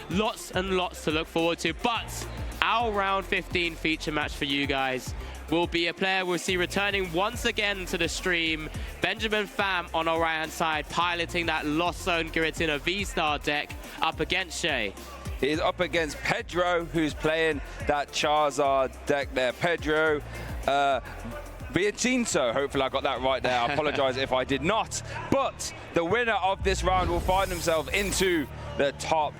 lots and lots to look forward to. But our round 15 feature match for you guys will be a player we'll see returning once again to the stream. Benjamin Pham on our right-hand side, piloting that Lost Zone Giratina V-Star deck up against Shay. He's up against Pedro, who's playing that Charizard deck there. Pedro, Vicêncio, hopefully I got that right there. I apologize if I did not. But the winner of this round will find themselves into the top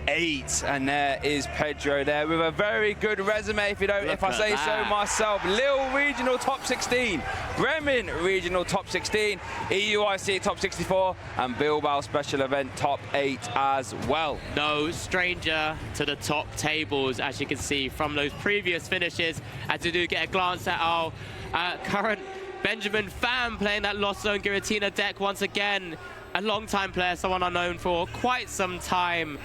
8, and there is Pedro there with a very good resume, if I say so myself. Lille Regional top 16, Bremen Regional top 16, EUIC top 64, and Bilbao Special Event top 8 as well. No stranger to the top tables, as you can see from those previous finishes. As you do get a glance at our current Benjamin Pham playing that Lost Zone Giratina deck once again. A long-time player, someone I've known for quite some time.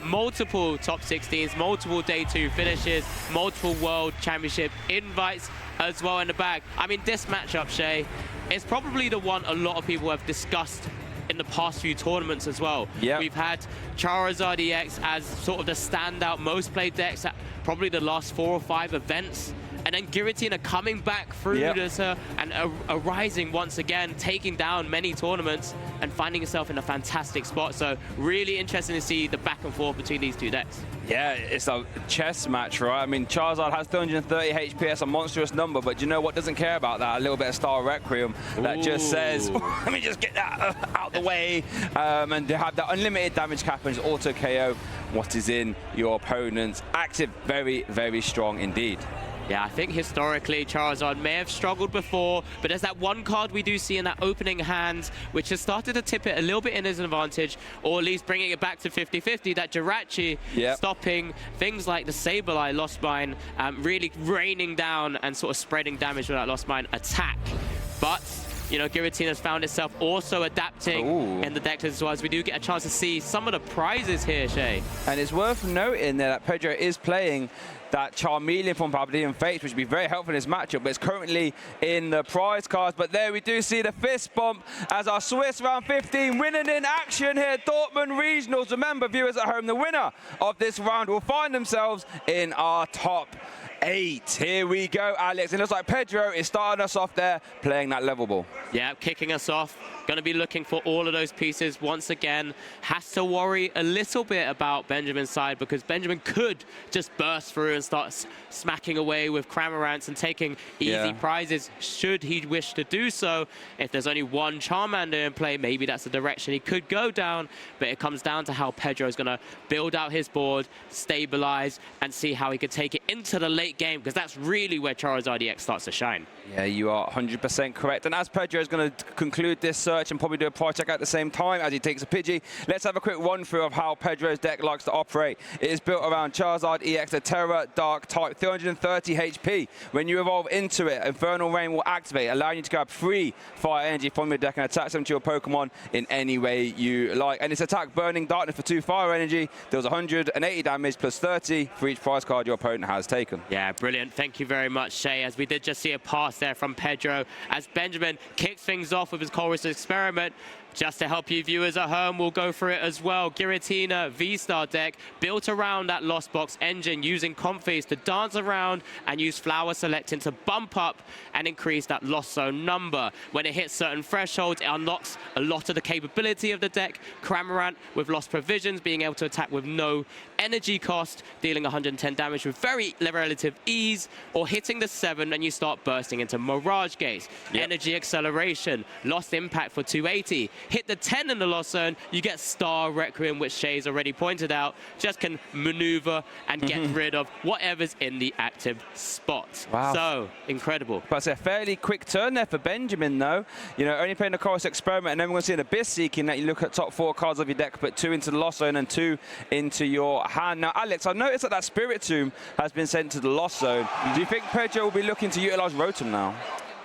Multiple top 16s, multiple day 2 finishes, multiple World Championship invites as well in the bag. I mean, this matchup, Shay, is probably the one a lot of people have discussed in the past few tournaments as well. Yep. We've had Charizard EX as sort of the standout most played decks at probably the last 4 or 5 events. And then Giratina coming back through this and arising once again, taking down many tournaments and finding himself in a fantastic spot. So really interesting to see the back and forth between these two decks. Yeah, it's a chess match, right? I mean, Charizard has 230 HP, that's a monstrous number, but you know what doesn't care about that? A little bit of Star Requiem that just says, let me just get that out the way. And to have that unlimited damage cap and auto KO what is in your opponent's active. Very, very strong indeed. Yeah, I think historically Charizard may have struggled before, but there's that one card we do see in that opening hand, which has started to tip it a little bit in his advantage, or at least bringing it back to 50-50, that Jirachi stopping things like the Sableye Lost Mine, really raining down and sort of spreading damage with that Lost Mine attack. But you know, Giratina's found itself also adapting in the deck as well, as we do get a chance to see some of the prizes here, Shay. And it's worth noting there that Pedro is playing that Charmeleon from Babylonian Fates, which would be very helpful in this matchup, but it's currently in the prize cards. But there we do see the fist bump as our Swiss round 15 winning in action here, Dortmund Regionals. Remember, viewers at home, the winner of this round will find themselves in our top 8. Here we go, Alex. And it looks like Pedro is starting us off there, playing that level ball. Yeah, kicking us off. Going to be looking for all of those pieces once again. Has to worry a little bit about Benjamin's side, because Benjamin could just burst through and start smacking away with Cramorants and taking easy prizes should he wish to do so. If there's only one Charmander in play, maybe that's the direction he could go down, but it comes down to how Pedro is going to build out his board, stabilize, and see how he could take it into the late game, because that's really where Charizard EX starts to shine. Yeah, you are 100% correct. And as Pedro is going to conclude this search and probably do a prize check at the same time as he takes a Pidgey, let's have a quick run through of how Pedro's deck likes to operate. It is built around Charizard EX, a Terra Dark type, 330 HP. When you evolve into it, Infernal Rain will activate, allowing you to grab 3 fire energy from your deck and attach them to your Pokemon in any way you like. And its attack, Burning Darkness, for 2 fire energy, deals 180 damage plus 30 for each prize card your opponent has taken. Yeah, brilliant. Thank you very much, Shay, as we did just see a pass there from Pedro as Benjamin kicks things off with his Chorus Experiment. Just to help you viewers at home, we'll go through it as well. Giratina V-Star deck built around that Lost Box engine, using Comfeys to dance around and use Flower Selecting to bump up and increase that Lost Zone number. When it hits certain thresholds, it unlocks a lot of the capability of the deck. Cramorant with Lost Provisions, being able to attack with no energy cost, dealing 110 damage with very relative ease, or hitting the 7 and you start bursting into Mirage Gaze. Energy Acceleration, Lost Impact for 280. Hit the 10 in the Lost Zone, you get Star Requiem, which Shay's already pointed out, just can maneuver and get rid of whatever's in the active spot. Wow. So, incredible. But it's a fairly quick turn there for Benjamin, though. You know, only playing the Chorus Experiment, and then we're going to see an Abyss Seeking that you look at top 4 cards of your deck, put 2 into the Lost Zone and 2 into your hand. Now, Alex, I've noticed that Spirit Tomb has been sent to the Lost Zone. Do you think Pedro will be looking to utilize Rotom now?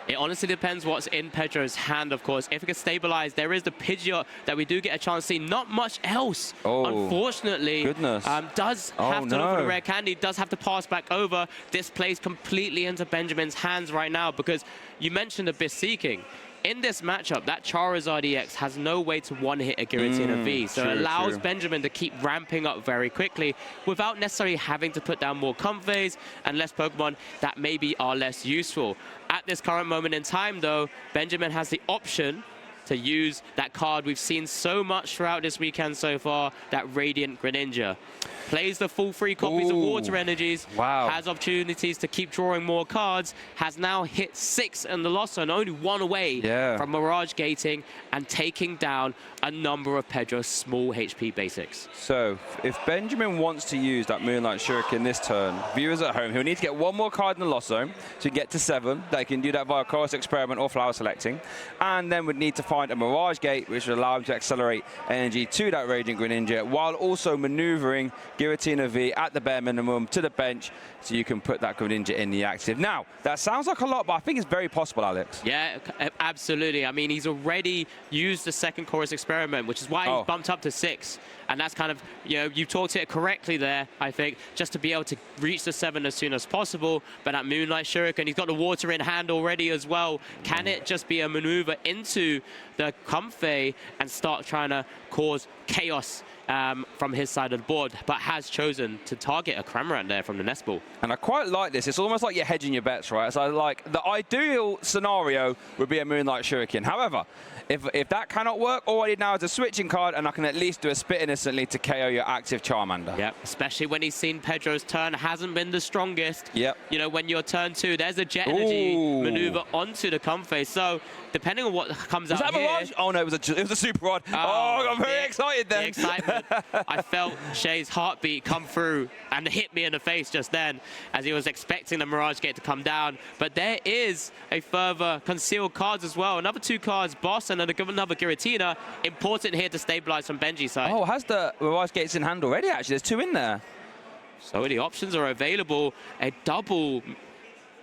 It honestly depends what's in Pedro's hand, of course. If it can stabilize, there is the Pidgeot that we do get a chance to see. Not much else, unfortunately. Goodness. Does have to look for the rare candy, does have to pass back over. This plays completely into Benjamin's hands right now, because you mentioned Abyss Seeking. in this matchup, that Charizard EX has no way to one-hit a Giratina V, so it allows Benjamin to keep ramping up very quickly without necessarily having to put down more Comfeys and less Pokemon that maybe are less useful. At this current moment in time, though, Benjamin has the option to use that card we've seen so much throughout this weekend so far, that Radiant Greninja. Plays the full 3 copies of Water Energies, has opportunities to keep drawing more cards, has now hit 6 in the loss zone, only 1 away from Mirage Gating and taking down a number of Pedro's small HP basics. So, if Benjamin wants to use that Moonlight Shuriken this turn, viewers at home, he'll need to get 1 more card in the loss zone to get to 7. They can do that via Chorus Experiment or Flower Selecting, and then would need to find a Mirage Gate, which would allow him to accelerate energy to that Radiant Greninja, while also maneuvering Giratina V at the bare minimum to the bench, so you can put that Greninja in the active. Now, that sounds like a lot, but I think it's very possible, Alex. Yeah, absolutely. I mean, he's already used the second Chorus Experiment, which is why he's bumped up to 6. And that's kind of, you know, you talked it correctly there, I think, just to be able to reach the 7 as soon as possible. But that Moonlight Shuriken, he's got the water in hand already as well. Can it just be a maneuver into the Comfey and start trying to cause chaos from his side of the board, but has chosen to target a Cramorant there from the Nest Ball. And I quite like this. It's almost like you're hedging your bets, right? So like the ideal scenario would be a Moonlight Shuriken. However, if that cannot work, all I need now is a switching card, and I can at least do a Spit Innocently to KO your active Charmander. Yep, especially when he's seen Pedro's turn hasn't been the strongest. Yep. You know, when your turn 2, there's a Jet Energy maneuver onto the Comfey. So depending on what comes out here... Mirage? Oh no, it was a Super Rod. Oh, I got very excited then. The excitement. I felt Shay's heartbeat come through and hit me in the face just then as he was expecting the Mirage Gate to come down. But there is a further concealed cards as well. Another 2 cards, Boss and another Giratina. Important here to stabilize from Benji's side. Oh, has the Mirage Gates in hand already, actually? There's 2 in there. So the options are available. A double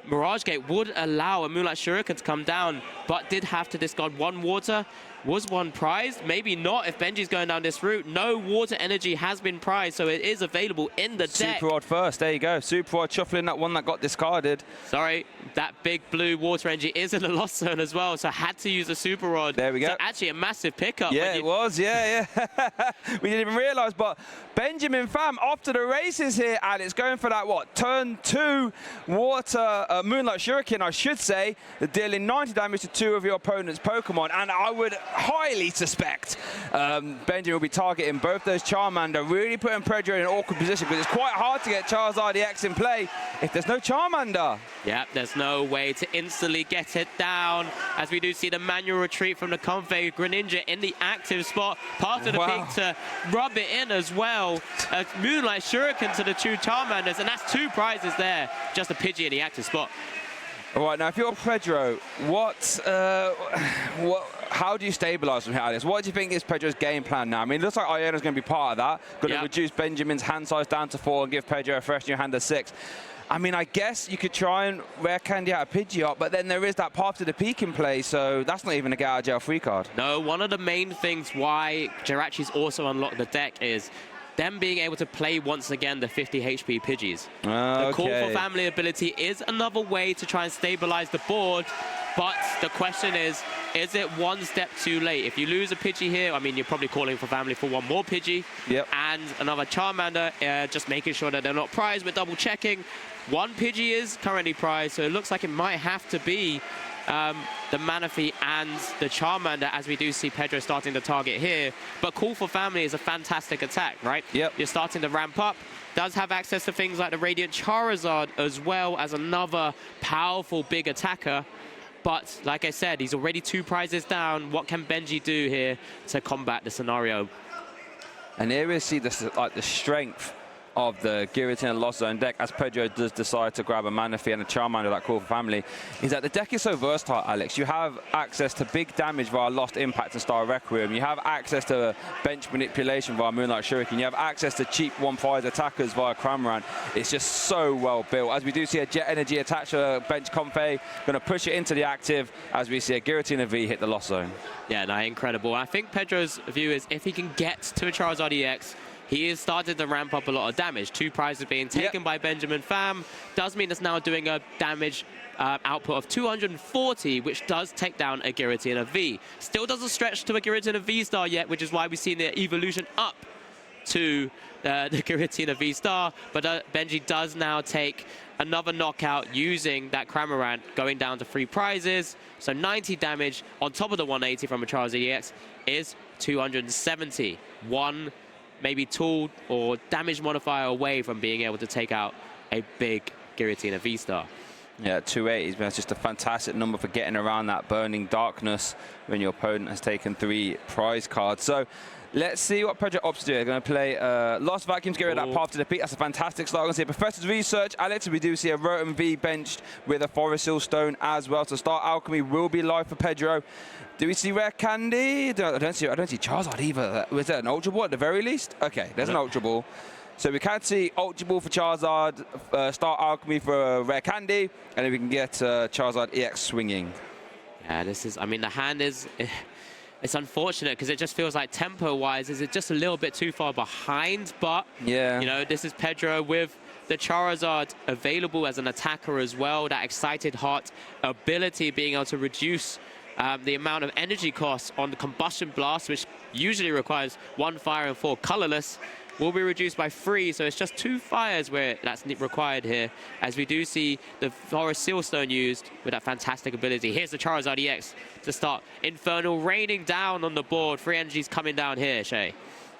Mirage Gate would allow a Moonlight Shuriken to come down, but did have to discard 1 water. Was 1 prized? Maybe not if Benji's going down this route. No water energy has been prized, so it is available in the deck. Super Rod first, there you go. Super Rod shuffling that one that got discarded. Sorry, that big blue water energy is in the lost zone as well, so had to use the Super Rod. There we go. So actually a massive pickup. Yeah, it was, yeah. We didn't even realize, but Benjamin Pham off to the races here, and it's going for that, what, turn 2 water Moonlight Shuriken, I should say, dealing 90 damage to 2 of your opponent's Pokemon, and I would highly suspect Benjamin will be targeting both those Charmander, really putting Pedro in an awkward position, because it's quite hard to get Charizard EX in play if there's no Charmander. Yeah, there's no way to instantly get it down, as we do see the manual retreat from the Comfey Greninja in the active spot. Part of the pick to rub it in as well. A Moonlight Shuriken to the 2 Charmanders, and that's 2 prizes there. Just a Pidgey in the active spot. All right, now if you're Pedro, how do you stabilize from here, Alex? What do you think is Pedro's game plan now? I mean, it looks like Iona's going to be part of that. Going to reduce Benjamin's hand size down to 4 and give Pedro a fresh new hand of 6. I mean, I guess you could try and rare candy out a Pidgeot, but then there is that path to the peak in play, so that's not even a get out of jail free card. No, one of the main things why Jirachi's also unlocked the deck is them being able to play once again the 50 HP Pidgeys. The Call for Family ability is another way to try and stabilize the board, but the question is it one step too late? If you lose a Pidgey here, I mean, you're probably calling for family for 1 more Pidgey and another Charmander, just making sure that they're not prized, but double checking. 1 Pidgey is currently prized, so it looks like it might have to be the Manaphy and the Charmander, as we do see Pedro starting to target here. But Call for Family is a fantastic attack, right? Yep. You're starting to ramp up. Does have access to things like the Radiant Charizard as well as another powerful big attacker. But like I said, he's already 2 prizes down. What can Benji do here to combat the scenario? And here we see this, like the strength of the Giratina Lost Zone deck, as Pedro does decide to grab a Manaphy and a Charmander, that Call for Family, is that the deck is so versatile, Alex. You have access to big damage via Lost Impact and Star Requiem. You have access to bench manipulation via Moonlight Shuriken. You have access to cheap 1-5 attackers via Cramorant. It's just so well built. As we do see a Jet Energy attach to bench Comfey, going to push it into the active, as we see a Giratina V hit the Lost Zone. Yeah, no, incredible. I think Pedro's view is if he can get to a Charizard EX, he has started to ramp up a lot of damage. 2 prizes being taken by Benjamin Pham. Does mean it's now doing a damage output of 240, which does take down a Giratina V. Still doesn't stretch to a Giratina V-Star yet, which is why we've seen the evolution up to the Giratina V-Star. But Benji does now take another knockout using that Cramorant, going down to 3 prizes. So 90 damage on top of the 180 from a Charizard EX is 270. One maybe tool or damage modifier away from being able to take out a big Giratina V-Star. Yeah, 280 is just a fantastic number for getting around that burning darkness when your opponent has taken 3 prize cards. So let's see what Pedro opts to do. They're going to play Lost Vacuum to get rid of that path to the peak. That's a fantastic start. We're going to see a Professor's Research. Alex, we do see a Rotom V benched with a Forest Hill Stone as well. So Star Alchemy will be live for Pedro. Do we see Rare Candy? I don't see Charizard either. Was that an Ultra Ball at the very least? Okay, there's an Ultra Ball. So we can see Ultra Ball for Charizard, Star Alchemy for Rare Candy, and then we can get Charizard EX swinging. Yeah, this is, I mean, the hand is, it's unfortunate because it just feels like tempo-wise, is it just a little bit too far behind, but, yeah, you know, this is Pedro with the Charizard available as an attacker as well, that Excited Heart ability being able to reduce the amount of energy costs on the Combustion Blast, which usually requires 1 fire and 4 colorless, will be reduced by 3, so it's just 2 fires where that's required here, as we do see the Forest Sealstone used with that fantastic ability. Here's the Charizard EX to start Infernal raining down on the board. 3 energies coming down here, Shay.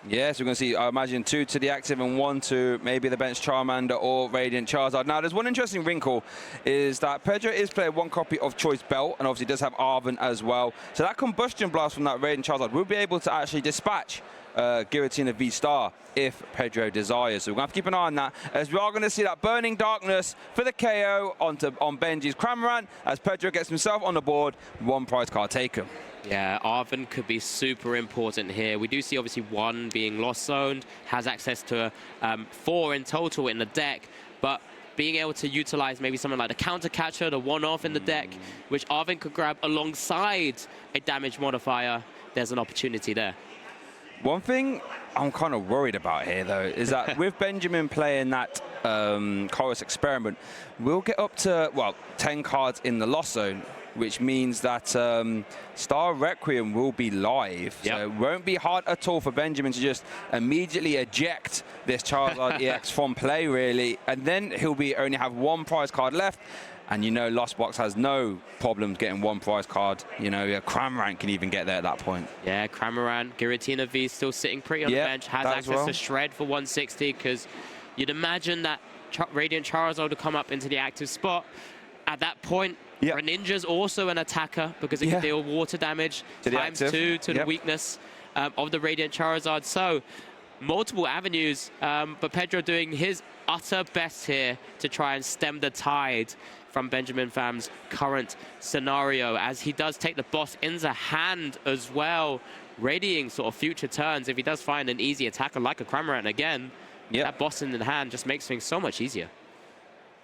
Yes, we're going to see, I imagine, 2 to the active and 1 to maybe the bench Charmander or Radiant Charizard. Now, there's one interesting wrinkle, is that Pedro is playing 1 copy of Choice Belt, and obviously does have Arven as well. So that Combustion Blast from that Radiant Charizard will be able to actually dispatch Giratina V-Star if Pedro desires. So we're going to have to keep an eye on that, as we are going to see that Burning Darkness for the KO on Benji's Cramorant, as Pedro gets himself on the board, 1 prize card taken. Yeah, Arven could be super important here. We do see obviously 1 being lost zoned, has access to 4 in total in the deck, but being able to utilize maybe something like the Counter Catcher, the 1-off in the deck, which Arven could grab alongside a damage modifier, there's an opportunity there. One thing I'm kind of worried about here, though, is that with Benjamin playing that Chorus Experiment, we'll get up to, well, 10 cards in the Lost Zone, which means that Star Requiem will be live. Yep. So it won't be hard at all for Benjamin to just immediately eject this Charizard EX from play, really. And then he'll only have 1 prize card left. And you know, Lost Box has no problems getting 1 prize card. You know, Cramorant can even get there at that point. Yeah, Cramorant, Giratina V still sitting pretty on the bench, has access to Shred for 160, because you'd imagine that Radiant Charizard to come up into the active spot. At that point, Greninja's also an attacker because it can deal water damage times 2 to the weakness of the Radiant Charizard. So multiple avenues, but Pedro doing his utter best here to try and stem the tide from Benjamin Pham's current scenario, as he does take the boss into hand as well, readying sort of future turns. If he does find an easy attacker like a Cramorant again, that boss in the hand just makes things so much easier.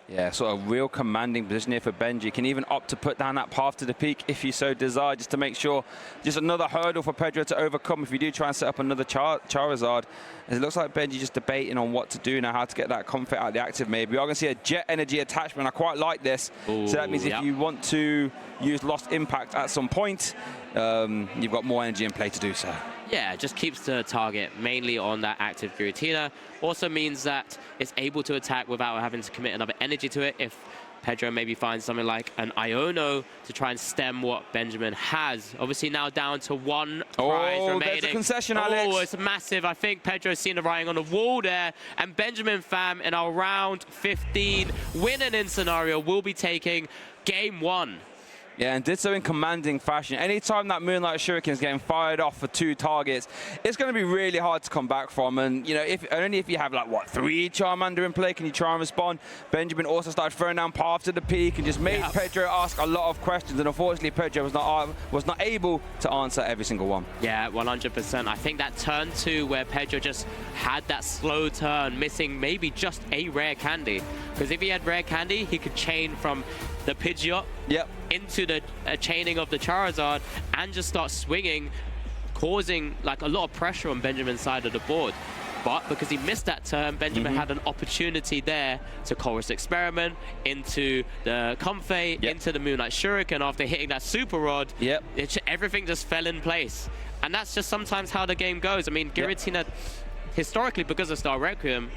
Yeah, sort of real commanding position here for Benji. You can even opt to put down that path to the peak if you so desire, just to make sure, just another hurdle for Pedro to overcome if you do try and set up another Charizard. It looks like Benji just debating on what to do now, how to get that comfort out of the active maybe. We are going to see a Jet Energy attachment. I quite like this. Ooh, so that means if you want to use Lost Impact at some point, you've got more energy in play to do so. Yeah, it just keeps the target mainly on that active Giratina. Also means that it's able to attack without having to commit another energy to it. If Pedro maybe finds something like an Iono to try and stem what Benjamin has. Obviously now down to 1 prize remaining. There's a concession, Alex. Oh, it's massive. I think Pedro's seen the writing on the wall there. And Benjamin Pham in our round 15 win-and-in scenario will be taking game 1. Yeah, and did so in commanding fashion. Anytime that Moonlight Shuriken is getting fired off for 2 targets, it's going to be really hard to come back from. And, you know, only if you have, like, what, 3 Charmander in play can you try and respond. Benjamin also started throwing down path to the peak and just made Pedro ask a lot of questions. And unfortunately, Pedro was not able to answer every single one. Yeah, 100%. I think that turn 2 where Pedro just had that slow turn, missing maybe just a Rare Candy. Because if he had Rare Candy, he could chain from the Pidgeot into the chaining of the Charizard and just start swinging, causing like a lot of pressure on Benjamin's side of the board. But because he missed that turn, Benjamin had an opportunity there to Chorus Experiment into the Comfey, into the Moonlight Shuriken after hitting that Super Rod. Everything just fell in place. And that's just sometimes how the game goes. I mean, Giratina, historically, because of Star Requiem,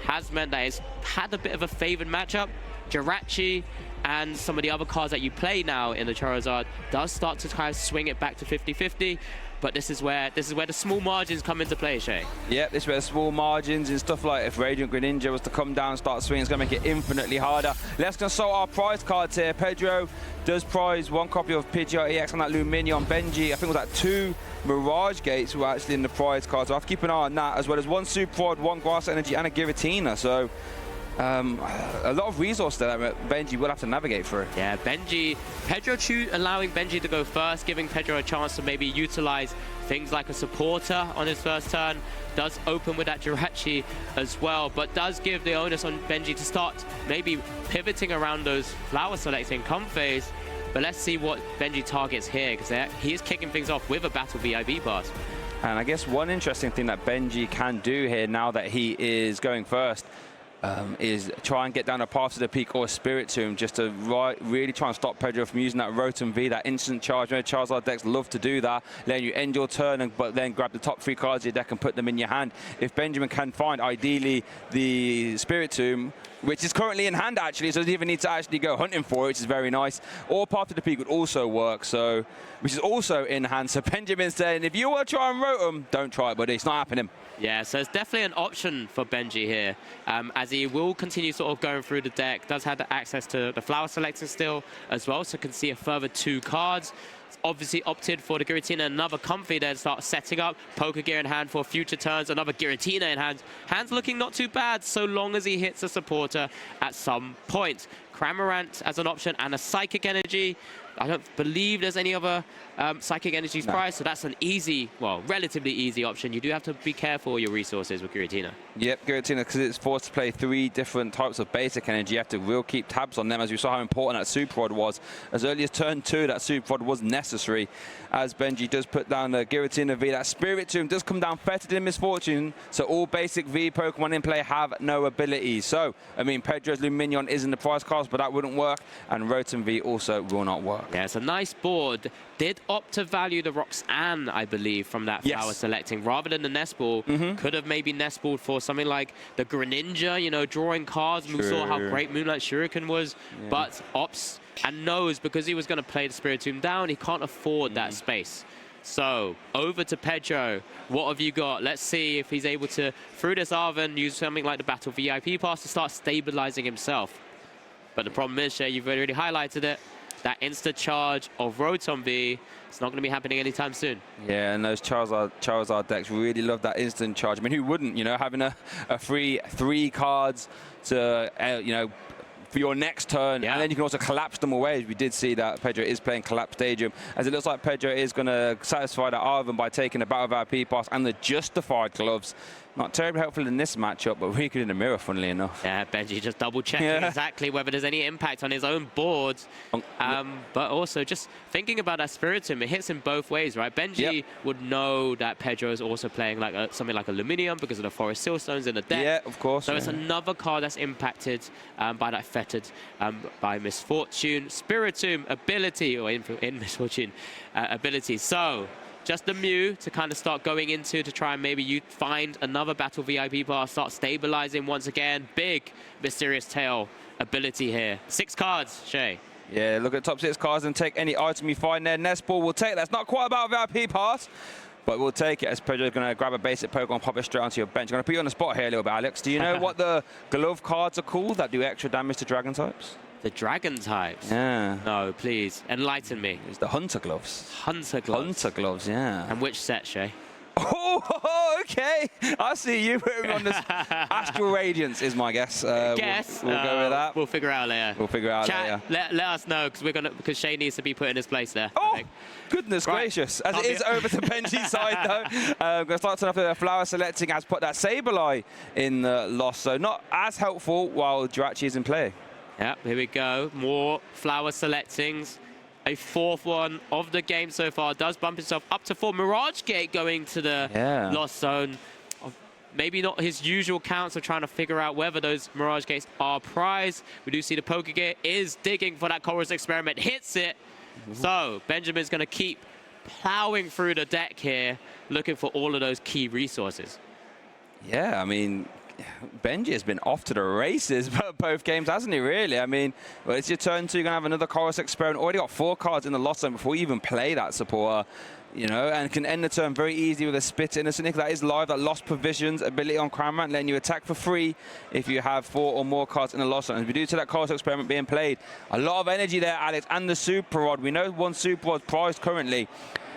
has meant that it's had a bit of a favored matchup. Jirachi and some of the other cards that you play now in the Charizard does start to kind of swing it back to 50-50. But this is where the small margins come into play, Shay. Yeah, this is where the small margins and stuff like if Radiant Greninja was to come down and start swinging, it's going to make it infinitely harder. Let's consult our prize cards here. Pedro does prize 1 copy of Pidgeot EX on that Lumineon. Benji, I think it was like 2 Mirage Gates were actually in the prize cards. So I have to keep an eye on that, as well as 1 Super Rod, 1 Grass Energy, and a Giratina. So a lot of resource there that Benji will have to navigate through. Yeah, Pedro allowing Benji to go first, giving Pedro a chance to maybe utilize things like a supporter on his first turn. Does open with that Jirachi as well, but does give the onus on Benji to start maybe pivoting around those flower selecting Comfeys. But let's see what Benji targets here, because he is kicking things off with a Battle VIP pass. And I guess one interesting thing that Benji can do here now that he is going first is try and get down a Path to the Peak or a Spiritomb just to really try and stop Pedro from using that Rotom V, that instant charge. Charizard decks love to do that, letting you end your turn but then grab the top 3 cards of your deck and put them in your hand. If Benjamin can find, ideally, the Spiritomb, which is currently in hand actually, so doesn't even need to actually go hunting for it, which is very nice. Or Path to the Peak would also work, so which is also in hand. So Benjamin's saying, if you want to try and Rotom, don't try it, buddy. It's not happening. Yeah, so it's definitely an option for Benji here, as he will continue sort of going through the deck. Does have the access to the flower selector still as well, so can see a further 2 cards. Obviously opted for the Giratina, another Comfey there to start setting up. Poker Gear in hand for future turns, another Giratina in hand. Hands looking not too bad, so long as he hits a supporter at some point. Cramorant as an option and a Psychic Energy. I don't believe there's any other Psychic Energy's priced, so that's an easy, well, relatively easy option. You do have to be careful with your resources with Giratina. Yep, Giratina, because it's forced to play 3 different types of basic energy. You have to really keep tabs on them, as we saw how important that Super Rod was. As early as turn 2, that Super Rod was necessary, as Benji does put down the Giratina V. That Spiritomb does come down fettered in Misfortune, so all basic V Pokemon in play have no abilities. So, I mean, Pedro's Lumineon is in the prize cards, but that wouldn't work, and Rotom V also will not work. Yeah, it's a nice board. Did opt to value the Roxanne, I believe, from that flower selecting, rather than the Nest Ball. Could have maybe Nest Balled for something like the Greninja, you know, drawing cards. We saw how great Moonlight Shuriken was, but opts and knows because he was going to play the Spiritomb down, he can't afford that space. So, over to Pedro. What have you got? Let's see if he's able to, through this Arven, use something like the Battle VIP pass to start stabilizing himself. But the problem is, Shay, you've already highlighted it. That insta charge of Rotom V, it's not going to be happening anytime soon. Yeah, and those Charizard decks really love that instant charge. I mean, who wouldn't, you know, having a free 3 cards to, you know, for your next turn, and then you can also collapse them away. We did see that Pedro is playing Collapse Stadium, as it looks like Pedro is going to satisfy that Arven by taking the Battle VIP pass and the Justified gloves. Not terribly helpful in this matchup, but really good in the mirror, funnily enough. Yeah, Benji just double-checking exactly whether there's any impact on his own board. But also just thinking about that Spiritomb, it hits him both ways, right? Benji would know that Pedro is also playing like something like a Lumineon because of the Forest Sealstones in the deck. Yeah, of course. So it's another card that's impacted by that fettered by Misfortune. Spiritomb ability, or in Misfortune ability. So just the Mew to kind of start going into to try and maybe you find another Battle VIP pass, start stabilizing once again. Big Mysterious Tail ability here. 6 cards, Shay. Yeah, look at the top 6 cards and take any item you find there. Nest Ball will take that. It's not quite about VIP pass, but we'll take it as Pedro's going to grab a basic Pokemon, pop it straight onto your bench. I'm going to put you on the spot here a little bit, Alex. Do you know what the glove cards are called that do extra damage to Dragon types? The Dragon types? Yeah. No, please, enlighten me. It's the Hunter gloves. Hunter gloves? Hunter gloves, yeah. And which set, Shay? Oh, okay. I see you putting on this. Astral Radiance is my guess. We'll go with that. We'll figure out later. We'll figure out later. Let us know, because Shay needs to be put in his place there. Oh, goodness gracious. As it is over to Benji's side, though. I'm going to start off with a flower selecting, has put that Sableye in the loss. So not as helpful while Jirachi is in play. Yep, here we go. More flower selectings. A 4th one of the game so far. Does bump himself up to 4. Mirage Gate going to the lost zone. maybe not his usual counts of trying to figure out whether those Mirage Gates are prized. We do see the Pokegear is digging for that Chorus Experiment, hits it. So Benjamin's going to keep plowing through the deck here, looking for all of those key resources. Yeah, I mean, Benji has been off to the races both games, hasn't he, really? I mean, well, it's your turn 2, you're going to have another Chorus Experiment. Already got 4 cards in the lost zone before you even play that supporter, you know, and can end the turn very easy with a Spit Innocent. That is live, that lost provisions ability on Cramorant, letting you attack for free if you have 4 or more cards in the lost zone. As we do to that Chorus Experiment being played, a lot of energy there, Alex, and the Super Rod. We know 1 Super Rod prized currently.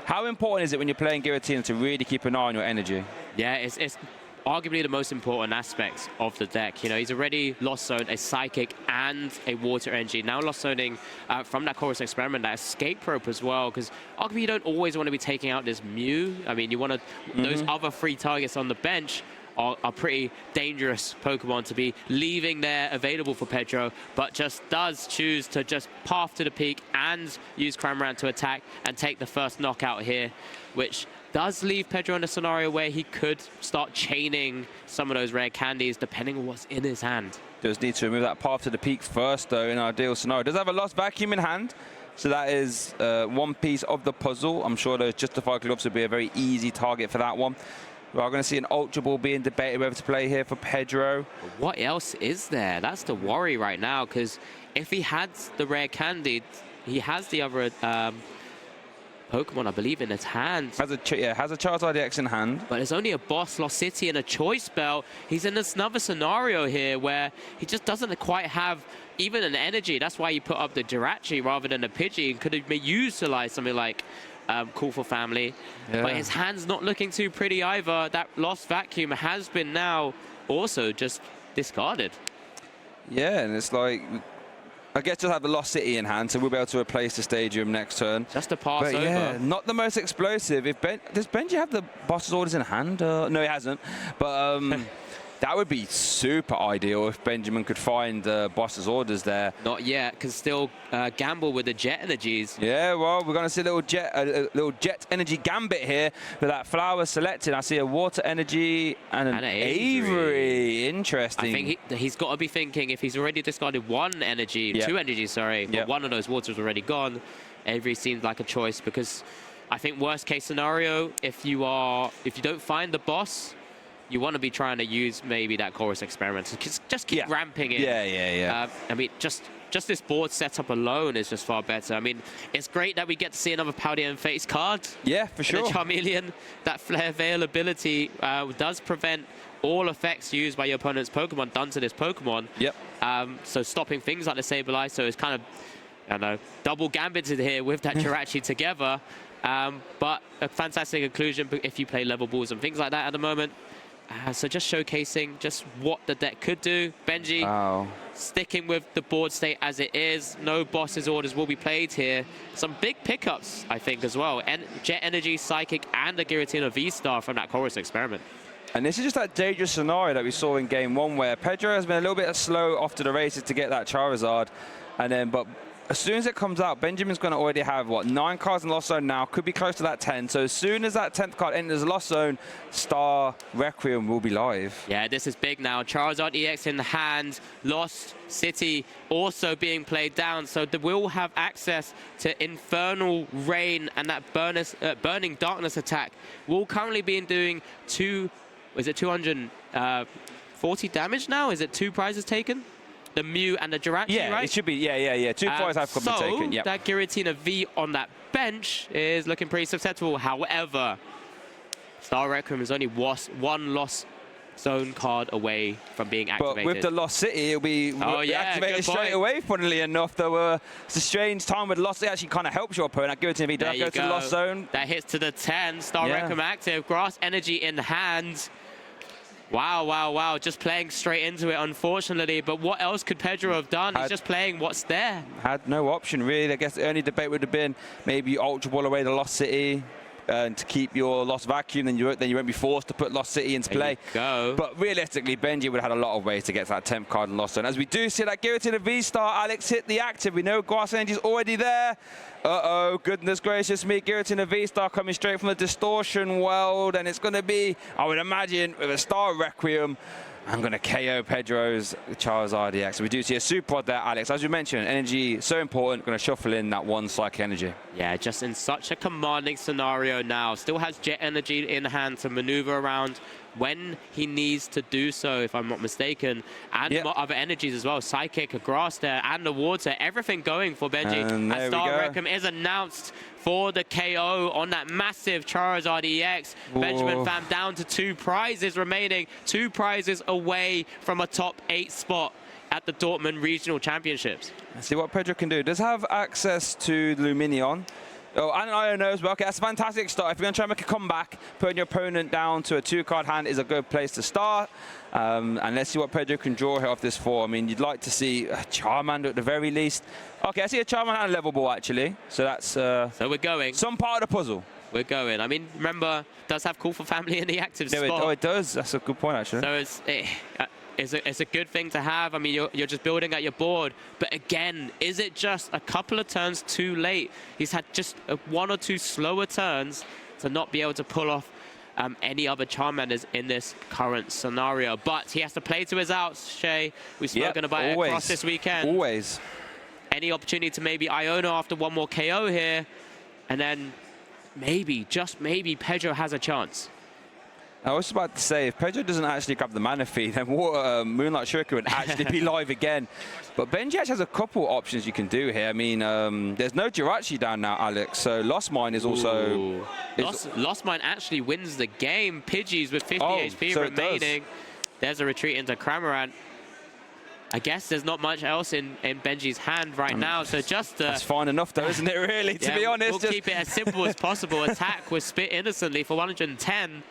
How important is it when you're playing Giratina to really keep an eye on your energy? Yeah, it's arguably the most important aspects of the deck. You know, he's already lost zoned a Psychic and a Water Energy. Now lost zoning from that Chorus Experiment, that Escape Rope as well, because arguably you don't always want to be taking out this Mew. I mean, you want to, those other 3 targets on the bench are pretty dangerous Pokemon to be leaving there available for Pedro, but just does choose to just path to the peak and use Cramorant to attack and take the first knockout here, which does leave Pedro in a scenario where he could start chaining some of those rare candies depending on what's in his hand. Does need to remove that path to the peak first, though, in our ideal scenario. Does have a Lost Vacuum in hand, so that is 1 piece of the puzzle. I'm sure those Justified Gloves would be a very easy target for that one. We are going to see an Ultra Ball being debated whether to play here for Pedro. What else is there? That's the worry right now, because if he had the rare candy, he has the other Pokemon, I believe, in his hand. Has a Charizard EX in hand. But there's only a Boss, Lost City, and a Choice Belt. He's in another scenario here where he just doesn't quite have even an energy. That's why he put up the Jirachi rather than a Pidgey. Could have utilized something like Call for Family. Yeah. But his hand's not looking too pretty either. That Lost Vacuum has been now also just discarded. Yeah, and it's like, I guess just have the Lost City in hand, so we'll be able to replace the Stadium next turn. Just a pass over. Yeah, not the most explosive. Does Benji have the boss's orders in hand? No, he hasn't. But that would be super ideal if Benjamin could find boss's orders there. Not yet, can still gamble with the Jet Energies. Yeah, well, we're going to see a little Jet Energy Gambit here with that Flower selected. I see a Water Energy and an Avery. Interesting. I think he's got to be thinking, if he's already discarded 1 energy, 2 energies, sorry, but 1 of those waters already gone, Avery seems like a choice, because I think worst case scenario, if you don't find the boss, you want to be trying to use maybe that Chorus Experiment. Just keep ramping it. Yeah. I mean, just this board setup alone is just far better. I mean, it's great that we get to see another Paldean Fates card. Yeah, for sure. The Charmeleon, that Flare Veil ability does prevent all effects used by your opponent's Pokemon done to this Pokemon. Yep. So stopping things like the Sableye, so it's kind of, I don't know, double gambited here with that Jirachi together. But a fantastic inclusion if you play level balls and things like that at the moment. So just showcasing just what the deck could do. Benji sticking with the board state as it is. No boss's orders will be played here. Some big pickups, I think, as well. And Jet Energy, Psychic, and a Giratina V-Star from that Chorus Experiment. And this is just that dangerous scenario that we saw in Game 1 where Pedro has been a little bit slow off to the races to get that Charizard. But as soon as it comes out, Benjamin's going to already have, what, 9 cards in Lost Zone now, could be close to that 10. So as soon as that 10th card enters Lost Zone, Star Requiem will be live. Yeah, this is big now. Charizard EX in the hand, Lost City also being played down. So they will have access to Infernal Rain, and that Burning Darkness attack will currently be doing 240 damage now? Is it 2 prizes taken? The Mew and the Jirachi, right? It should be, yeah. 2 prizes have been taken, So that Giratina V on that bench is looking pretty successful. However, Star Requiem is only 1 Lost Zone card away from being activated. But with the Lost City, it'll be activated straight away, funnily enough. It's a strange time with Lost City. Actually kind of helps your opponent. Giratina V does go to the Lost Zone. That hits to the 10. Star Requiem active. Grass Energy in hand. Wow. Just playing straight into it, unfortunately. But what else could Pedro have done? He's just playing what's there. Had no option, really. I guess the only debate would have been maybe Ultra Ball away the Lost City. to keep your Lost Vacuum, then you won't be forced to put Lost City into play. Go. But realistically, Benji would have had a lot of ways to get to that 10th card and Lost Zone. As we do see that Giratina V-Star, Alex hit the active. We know Grass Energy's already there. Uh-oh, goodness gracious me. Giratina V-Star coming straight from the Distortion world, and it's going to be, I would imagine, with a Star Requiem, I'm going to KO Pedro's Charizard EX. We do see a Super Rod there, Alex. As you mentioned, energy so important. Going to shuffle in that one Psychic Energy. Yeah, just in such a commanding scenario now. Still has Jet Energy in hand to maneuver around when he needs to do so, if I'm not mistaken. And other energies as well. Psychic, a Grass there, and the Water. Everything going for Benji. And as Star Requiem is announced for the KO on that massive Charizard EX. Whoa. Benjamin Pham down to 2 prizes remaining. 2 prizes away from a top 8 spot at the Dortmund Regional Championships. Let's see what Pedro can do. Does have access to Luminion. Oh, and an Iron Nose. Well, okay, that's a fantastic start. If you're going to try and make a comeback, putting your opponent down to a 2-card hand is a good place to start. And let's see what Pedro can draw here off this 4. I mean, you'd like to see a Charmander at the very least. Okay, I see a Charmander and a Level Ball, actually. So that's so we're going. some part of the puzzle. We're going. I mean, remember, does have Call for Family in the active spot. It does. That's a good point, actually. So it's a good thing to have. I mean, you're just building at your board. But again, is it just a couple of turns too late? He's had just 1 or 2 slower turns to not be able to pull off any other Charmanders in this current scenario. But he has to play to his outs, Shay. We've spoken about it across this weekend. Always. Any opportunity to maybe Iona after 1 more KO here. And then maybe, just maybe, Pedro has a chance. I was about to say, if Pedro doesn't actually grab the Mana Feed, then Moonlight Shuriken would actually be live again. But Benji actually has a couple options you can do here. I mean, there's no Jirachi down now, Alex, so Lost Mine is also... Lost Mine actually wins the game. Pidgeys with 50 HP so remaining. There's a retreat into Cramorant. I guess there's not much else in Benji's hand right now, so just... that's fine enough, though, isn't it, really, to be honest? We'll keep it as simple as possible. Attack with Spit Innocently for 110.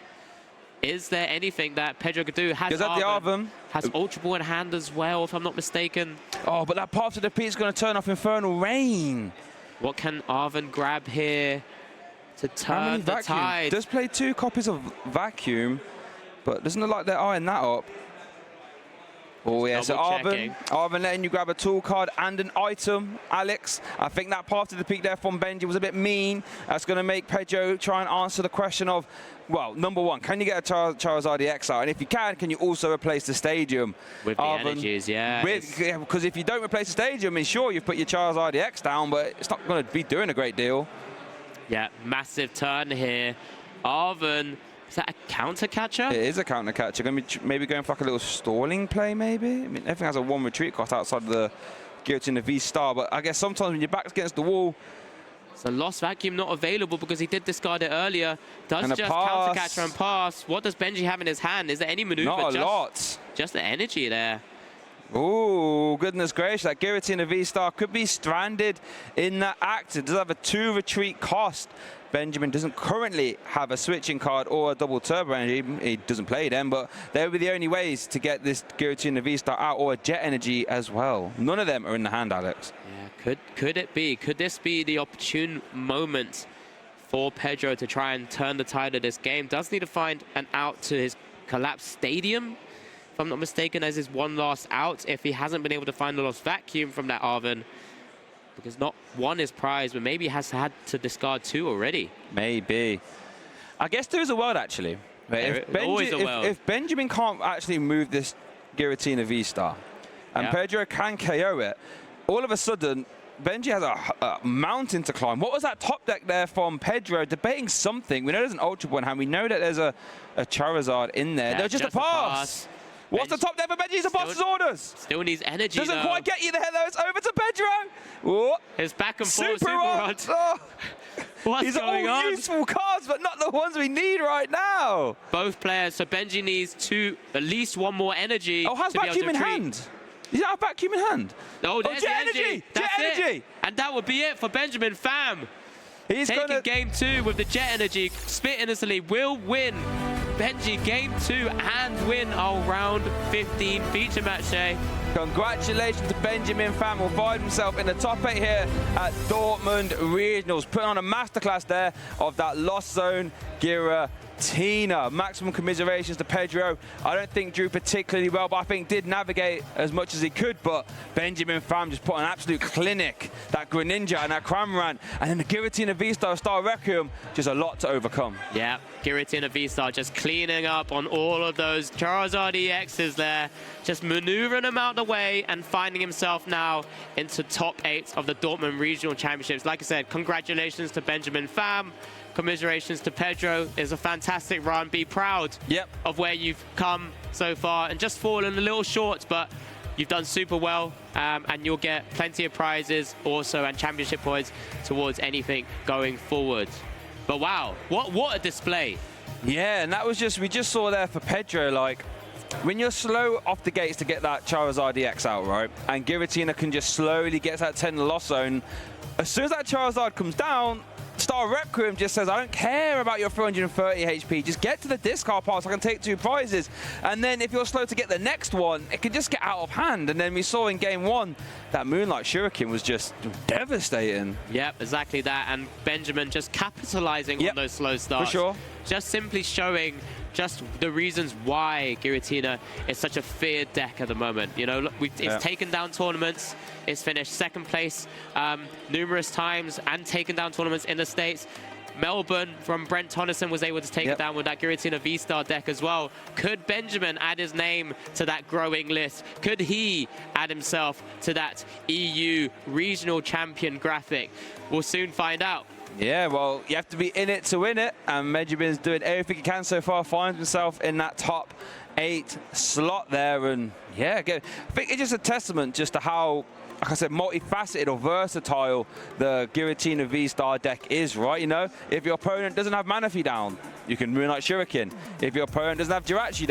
Is there anything that Pedro could do? Has Arven. Has Ultra Ball in hand as well, if I'm not mistaken. Oh, but that Path to Defeat is going to turn off Infernal Rain. What can Arven grab here to turn the tide? Does play 2 copies of Vacuum, but doesn't look like they're eyeing that up. Oh, yeah, so Arven letting you grab a tool card and an item, Alex. I think that Path to the Peak there from Benji was a bit mean. That's going to make Pedro try and answer the question of, well, number 1, can you get a Charizard EX out? And if you can you also replace the Stadium? With the energies, yeah. Because if you don't replace the Stadium, I mean, sure, you've put your Charizard EX down, but it's not going to be doing a great deal. Yeah, massive turn here. Arven... Is that a counter catcher? It is a counter catcher. Going to be maybe going for like a little stalling play, maybe. I mean, everything has a 1 retreat cost outside of the Giratina V-Star, but I guess sometimes when your back's against the wall. So Lost Vacuum not available because he did discard it earlier. Does just counter catcher and pass. What does Benji have in his hand? Is there any maneuver? Not a lot. Just the energy there. Oh, goodness gracious. That Giratina V-Star could be stranded in that act. It does have a 2 retreat cost. Benjamin doesn't currently have a switching card or a double turbo energy. He doesn't play them, but they would be the only ways to get this Giratina V-Star out, or a Jet Energy as well. None of them are in the hand, Alex. Yeah, could it be? Could this be the opportune moment for Pedro to try and turn the tide of this game? Does need to find an out to his collapsed Stadium, if I'm not mistaken, as his 1 last out, if he hasn't been able to find the Lost Vacuum from that Arven. Because not 1 is prized, but maybe he has had to discard 2 already. Maybe. I guess there is a world, actually. If Benjamin can't actually move this Giratina V-Star, and Pedro can KO it, all of a sudden, Benji has a mountain to climb. What was that top deck there from Pedro? Debating something. We know there's an Ultra Ball in hand. We know that there's a Charizard in there. Yeah, There's just a pass. What's the top there for Benji? He's a boss's orders. Still needs energy, Doesn't quite get you there, though. It's over to Pedro. Whoa. His back and forth Super Rod. Oh. What's going on? These are all useful cards, but not the ones we need right now. Both players. So Benji needs at least 1 more energy. Oh, has Vacuum in hand? Does he have Vacuum in hand? Oh, there's Jet energy. Energy. That's Jet it. Energy. And that would be it for Benjamin Pham. He's taking game 2 with the Jet Energy. Spit Innocently will win Benji game 2 and win our round 15 feature match, Shay. Congratulations to Benjamin Pham, who find himself in the top 8 here at Dortmund Regionals, putting on a masterclass there of that Lost Zone Giratina. Maximum commiserations to Pedro. I don't think drew particularly well, but I think did navigate as much as he could. But Benjamin Pham just put on an absolute clinic. That Greninja and that Cramorant, and then the Giratina V-Star Star Requiem, just a lot to overcome. Yeah, Giratina V-Star just cleaning up on all of those Charizard EXs there, just maneuvering them out the way and finding himself now into top 8 of the Dortmund Regional Championships. Like I said, congratulations to Benjamin Pham. Commiserations to Pedro. It's a fantastic run. Be proud of where you've come so far and just fallen a little short, but you've done super well, and you'll get plenty of prizes also and championship points towards anything going forward. But wow, what a display. Yeah, and that was just, we just saw there for Pedro, like, when you're slow off the gates to get that Charizard EX out, right, and Giratina can just slowly get that 10 Lost Zone, as soon as that Charizard comes down, Star Requiem just says, I don't care about your 330 HP, just get to the discard pile so I can take 2 prizes. And then if you're slow to get the next one, it can just get out of hand. And then we saw in game 1, that Moonlight Shuriken was just devastating. Yep, exactly that. And Benjamin just capitalizing on those slow starts. For sure. Just simply showing just the reasons why Giratina is such a feared deck at the moment. You know, it's taken down tournaments. It's finished 2nd place numerous times and taken down tournaments in the States. Melbourne from Brent Tonneson was able to take it down with that Giratina V-Star deck as well. Could Benjamin add his name to that growing list? Could he add himself to that EU regional champion graphic? We'll soon find out. Yeah, well, you have to be in it to win it, and Benjamin's doing everything he can so far, finds himself in that top 8 slot there, and yeah, I think it's just a testament just to how, like I said, multifaceted or versatile the Giratina V-Star deck is, right? You know, if your opponent doesn't have Manaphy down, you can Moonlight Shuriken. If your opponent doesn't have Jirachi